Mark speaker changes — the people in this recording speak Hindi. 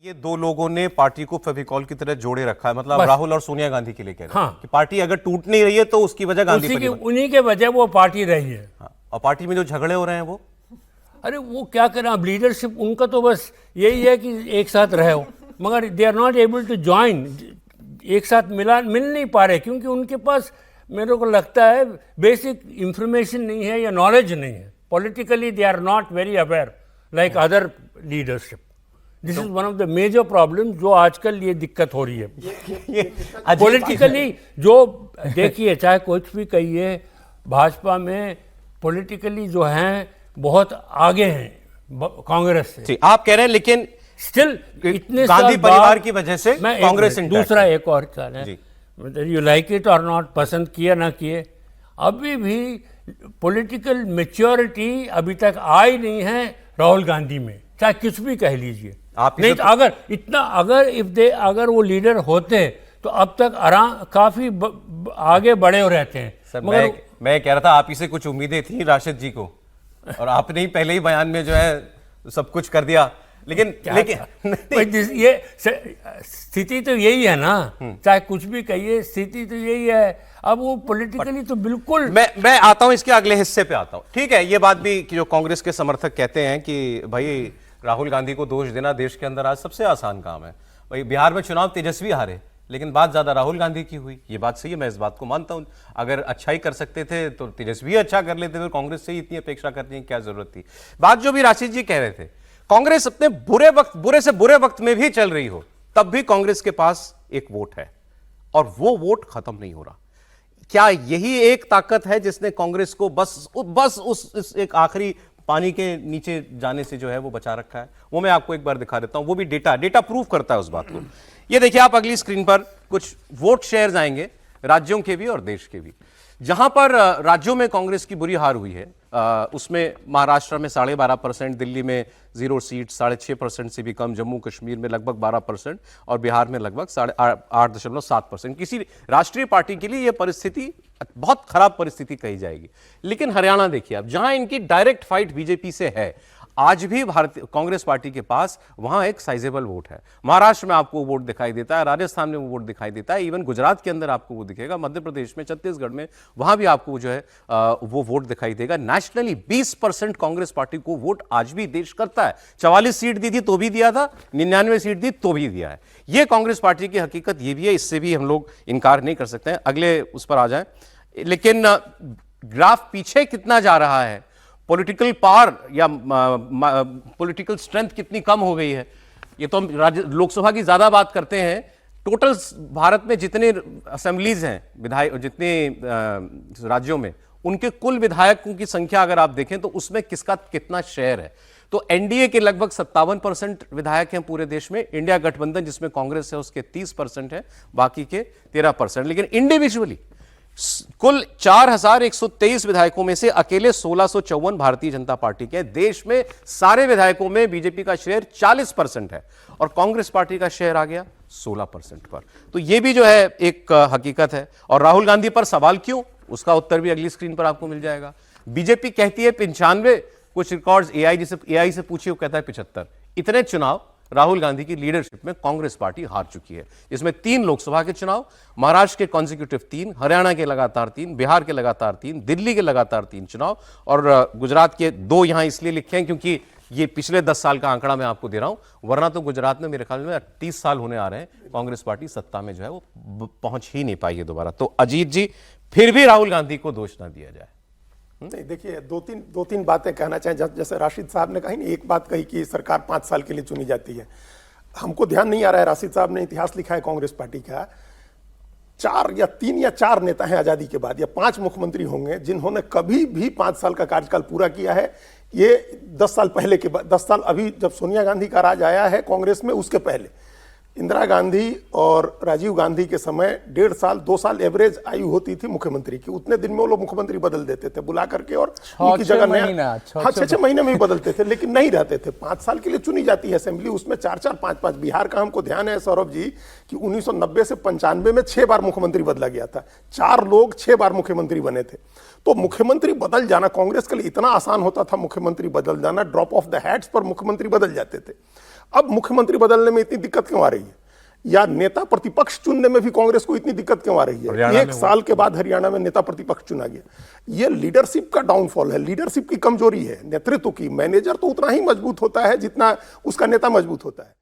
Speaker 1: ये दो लोगों ने पार्टी को फेविकॉल की तरह जोड़े रखा है, मतलब राहुल और सोनिया गांधी के लिए कह रहे हैं कि पार्टी अगर टूट नहीं रही है तो उसकी वजह गांधी परिवार,
Speaker 2: उन्हीं के वजह वो पार्टी रही है।
Speaker 1: हाँ, और पार्टी में जो झगड़े हो रहे हैं वो,
Speaker 2: अरे वो क्या करें, अब लीडरशिप उनका तो बस यही है कि एक साथ रहो, मगर they are not able to join, एक साथ मिल नहीं पा रहे, क्योंकि उनके पास मेरे को लगता है बेसिक इंफॉर्मेशन नहीं है या नॉलेज नहीं है। Politically they are not very aware like other leadership. This is one of the major problem जो आजकल ये दिक्कत हो रही है पॉलिटिकली। जो देखिए, चाहे कुछ भी कहिए, भाजपा में पॉलिटिकली जो हैं बहुत आगे हैं कांग्रेस से।
Speaker 1: आप कह रहे हैं, लेकिन
Speaker 2: स्टिल इतने
Speaker 1: गांधी परिवार की वजह से कांग्रेस
Speaker 2: दूसरा एक और चाल है, यू लाइक इट और नॉट, पसंद किया ना किए, अभी भी पॉलिटिकल मैच्योरिटी अभी तक आई नहीं है राहुल गांधी में, चाहे कुछ भी कह लीजिए। नहीं तो अगर वो लीडर होते तो अब तक काफी आगे बढ़े हो रहते हैं।
Speaker 1: सर, मैं कह रहा था आप ही से कुछ उम्मीदें थी राशिद जी को, और आपने ही पहले ही बयान में जो है सब कुछ कर दिया। लेकिन
Speaker 2: ये स्थिति तो यही है ना, चाहे कुछ भी कहिए, स्थिति तो यही है। अब वो पॉलिटिकली तो बिल्कुल,
Speaker 1: मैं आता हूं इसके अगले हिस्से पे आता हूं। ठीक है, ये बात भी कि जो कांग्रेस के समर्थक कहते हैं कि भाई राहुल गांधी को दोष देना देश के अंदर आज सबसे आसान काम है। भाई बिहार में चुनाव तेजस्वी हारे, लेकिन बात ज्यादा राहुल गांधी की हुई, ये बात सही है, मैं इस बात को मानता हूं। अगर अच्छा ही कर सकते थे तो तेजस्वी अच्छा कर लेते थे, कांग्रेस से ही इतनी अपेक्षा करने की क्या जरूरत थी। बात जो भी राशिद जी कह रहे थे, कांग्रेस अपने बुरे से बुरे वक्त में भी चल रही हो, तब भी कांग्रेस के पास एक वोट है और वो वोट खत्म नहीं हो रहा। क्या यही एक ताकत है जिसने कांग्रेस को बस उस एक आखिरी पानी के नीचे जाने से जो है वो बचा रखा है? वो मैं आपको एक बार दिखा देता हूं, वो भी डेटा प्रूव करता है उस बात को। ये देखिए आप अगली स्क्रीन पर कुछ वोट शेयर्स आएंगे, राज्यों के भी और देश के भी। जहां पर राज्यों में कांग्रेस की बुरी हार हुई है, उसमें महाराष्ट्र में 12.5%, दिल्ली में 0 सीट, 6.5% से भी कम, जम्मू कश्मीर में लगभग 12% और बिहार में लगभग 8.7%। किसी राष्ट्रीय पार्टी के लिए यह परिस्थिति बहुत खराब परिस्थिति कही जाएगी। लेकिन हरियाणा देखिए आप, जहां इनकी डायरेक्ट फाइट बीजेपी से है, आज भी भारतीय कांग्रेस पार्टी के पास वहां एक साइजेबल वोट है। महाराष्ट्र में आपको वोट दिखाई देता है, राजस्थान में वो वोट दिखाई देता है, इवन गुजरात के अंदर आपको वो दिखेगा, मध्य प्रदेश में, छत्तीसगढ़ में, वहां भी आपको जो है वो वोट दिखाई देगा। नेशनली 20% कांग्रेस पार्टी को वोट आज भी देश करता है। 44 सीट दी थी तो भी दिया था, 99 सीट दी तो भी दिया है। यह कांग्रेस पार्टी की हकीकत ये भी है, इससे भी हम लोग इनकार नहीं कर सकते हैं। अगले उस पर आ जाए। लेकिन ग्राफ पीछे कितना जा रहा है, पॉलिटिकल पावर या पॉलिटिकल स्ट्रेंथ कितनी कम हो गई है, ये तो हम लोकसभा की ज्यादा बात करते हैं। टोटल भारत में जितने असेंबलीज हैं, विधायक जितने राज्यों में, उनके कुल विधायकों की संख्या अगर आप देखें तो उसमें किसका कितना शेयर है, तो एनडीए के लगभग 57% विधायक हैं पूरे देश में। इंडिया गठबंधन जिसमें कांग्रेस है उसके 30% है, बाकी के 13%। लेकिन इंडिविजुअली कुल 4123 विधायकों में से अकेले 1654 भारतीय जनता पार्टी के। देश में सारे विधायकों में बीजेपी का शेयर 40% है और कांग्रेस पार्टी का शेयर आ गया 16% पर। तो यह भी जो है एक हकीकत है। और राहुल गांधी पर सवाल क्यों, उसका उत्तर भी अगली स्क्रीन पर आपको मिल जाएगा। बीजेपी कहती है 95, कुछ रिकॉर्ड्स एआई से पूछिए, वो कहता है 75। इतने चुनाव राहुल गांधी की लीडरशिप में कांग्रेस पार्टी हार चुकी है। इसमें 3 लोकसभा के चुनाव, महाराष्ट्र के कॉन्जिक्यूटिव 3, हरियाणा के लगातार 3, बिहार के लगातार 3, दिल्ली के लगातार 3 चुनाव और गुजरात के 2 यहां इसलिए लिखे हैं क्योंकि ये पिछले 10 साल का आंकड़ा मैं आपको दे रहा हूं, वरना तो गुजरात में मेरे ख्याल में 30 साल होने आ रहे हैं कांग्रेस पार्टी सत्ता में जो है वो पहुंच ही नहीं पाई है दोबारा। तो अजीत जी, फिर भी राहुल गांधी को दोष ना दिया जाए।
Speaker 3: नहीं, देखिए, दो तीन बातें कहना चाहें। जैसे राशिद साहब ने कही, एक बात कही कि सरकार 5 साल के लिए चुनी जाती है। हमको ध्यान नहीं आ रहा है, राशिद साहब ने इतिहास लिखा है कांग्रेस पार्टी का, 3 या 4 नेता हैं आजादी के बाद, या 5 मुख्यमंत्री होंगे जिन्होंने कभी भी 5 साल का कार्यकाल पूरा किया है। ये 10 साल पहले के बाद, 10 साल अभी जब सोनिया गांधी का राज आया है कांग्रेस में, उसके पहले इंदिरा गांधी और राजीव गांधी के समय 1.5 साल 2 साल एवरेज आयु होती थी मुख्यमंत्री की। उतने दिन में वो लोग मुख्यमंत्री बदल देते थे बुला करके, और उनकी जगह नया 6 महीने में ही बदलते थे, लेकिन नहीं रहते थे। 5 साल के लिए चुनी जाती है असेंबली, उसमें 4-4, 5-5। बिहार का हमको ध्यान है सौरभ जी कि 1990 से 95 में 6 बार मुख्यमंत्री बदला गया था। 4 लोग 6 बार मुख्यमंत्री बने थे। तो मुख्यमंत्री बदल जाना कांग्रेस के लिए इतना आसान होता था, मुख्यमंत्री बदल जाना, ड्रॉप ऑफ द हैट्स पर मुख्यमंत्री बदल जाते थे। अब मुख्यमंत्री बदलने में इतनी दिक्कत क्यों आ रही है, या नेता प्रतिपक्ष चुनने में भी कांग्रेस को इतनी दिक्कत क्यों आ रही है? 1 साल के बाद हरियाणा में नेता प्रतिपक्ष चुना गया। ये लीडरशिप का डाउनफॉल है, लीडरशिप की कमजोरी है, नेतृत्व की। मैनेजर तो उतना ही मजबूत होता है जितना उसका नेता मजबूत होता है।